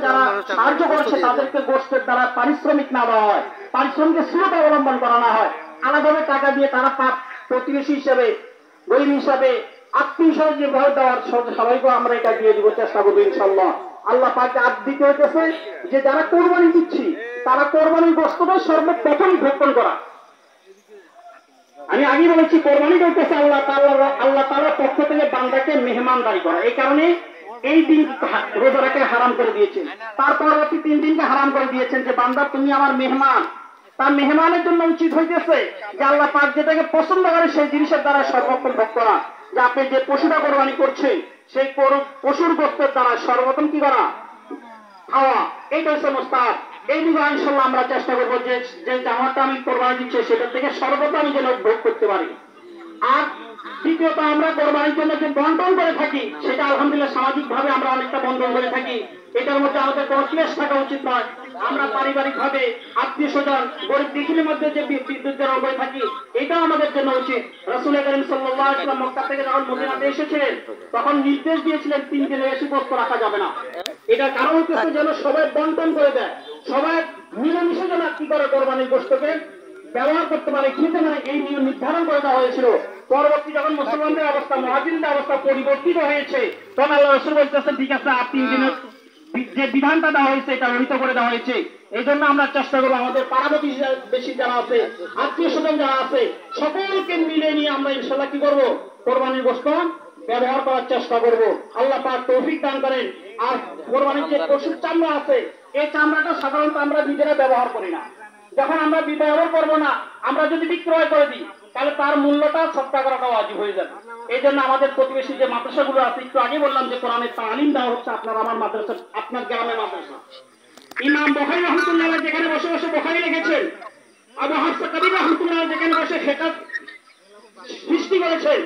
যারা সাহায্য করছে তাদেরকে গোষ্ঠের দ্বারা পারিশ্রমিক না দেওয়া হয়, পারিশ্রমিকের স্থূলতা অবলম্বন করা না হয়, আলাদাভাবে টাকা দিয়ে তারা প্রতিবেশী হিসেবে, গরিব হিসাবে, আত্মীয় হিসাবে যে ভয় দেওয়ার সবাইকে আমরা এটা দিয়ে দিব, চেষ্টা করবো ইনশাল্লাহ। আল্লাহ পাকে দিতে হইতেছে যে যারা কোরবানি দিচ্ছি তারা কোরবানির গোশতটা সর্বপ্রথম ভক্ষণ করা। আমি আগে বলেছি কোরবানি করতেছে আল্লাহ তাআলার পক্ষ থেকে বান্দাকে মেহমানদারি করা। এই কারণে এই দিন রোজা রাখতে হারাম করে দিয়েছেন, তার পরবর্তী 3 দিনকে হারাম করে দিয়েছেন যে বান্দা তুমি আমার মেহমান। তার মেহমানের জন্য উচিত হইতেছে যে আল্লাহ পাক যেটাকে পছন্দ করে সেই জিনিসের দ্বারা সর্বপ্রথম ভোগ করা। যে আপনি যে পশুটা কোরবানি করছেন সেই পশুর গোশতের দ্বারা সর্বপ্রথম কি করা? খাওয়া। এইটা হচ্ছে মুস্তাহাব। এই দিকে ইনশাআল্লাহ আমরা চেষ্টা করবো যে জামাটা আমি কোরবানি দিচ্ছি সেটা থেকে সর্বপ্রথম আমি যেন ভোগ করতে পারি। আর দ্বিতীয়ত আমরা কোরবানির জন্য যে বন্টন করে থাকি সেটা আলহামদুলিল্লাহ সামাজিক ভাবে আমরা অনেকটা বন্টন করে থাকি। এটার মধ্যে আমাদের কোনো ক্লেশ থাকা উচিত নয়। আমরা পারিবারিক ভাবে আত্মীয় স্বজন গরিব দিঘির মধ্যে যে বিদ্যুৎ দেওয়া করে থাকি এটাও আমাদের জন্য উচিত। রাসূল করিম সাল্লাল্লাহু আলাইহি ওয়াসাল্লাম মক্কা থেকে যখন মদিনাতে এসেছিলেন তখন নির্দেশ দিয়েছিলেন 3 দিনের বেশি গোশত রাখা যাবে না। এটা কারণ হচ্ছে যেন সবাই বন্টন করে দেয়, সবাই মিলেমিশে যেন কি করে কোরবানির গোশতকে ব্যবহার করতে পারে, খেতে পারে, এই নিয়ম নির্ধারণ করে দেওয়া হয়েছিল। পরবর্তী যখন মুসলমানদের অবস্থা, মুহাজিরদের অবস্থা পরিবর্তিত হয়েছে তখন আল্লাহ রাসূল বলতেছেন ঠিক আছে আপনি যে বিধানটা দেওয়া হয়েছে এটা রহিত করে দেওয়া হয়েছে। এই জন্য আমরা চেষ্টা করবো আমাদের পাড়াপতি বেশি যারা আছে, আত্মীয় স্বজন যারা আছে সকলকে মিলে নিয়ে আমরা ইনশাআল্লাহ কি করবো? কোরবানির গোশত ব্যবহার করার চেষ্টা করব। আল্লাহ পাক তৌফিক দান করেন। আর কোরবানির যে পশুর চামড়া আছে এই চামড়াটা সাধারণত আমরা নিজেরা ব্যবহার করি না। যখন আমরা ব্যবহার করবো না, আমরা যদি বিক্রয় করে দিই তাহলে তার মূল্যটা সদকা করাটা ওয়াজিব হয়ে যাবে। এই জন্য আমাদের প্রতিবেশী যে মাদ্রাসাগুলো আছে, একটু আগে বললাম যে কোরআনের তালিম দেওয়া হচ্ছে আপনার আমার মাদ্রাসা, আপনার গ্রামের মাদ্রাসা। ইমাম বুখারী রাহমাতুল্লাহ আলাইহি যেখানে বসে বসে বুখারী লিখেছেন, আবু হাফস কাবীর রাহমাতুল্লাহ যেখানে বসে ফিকহ সৃষ্টি করেছেন,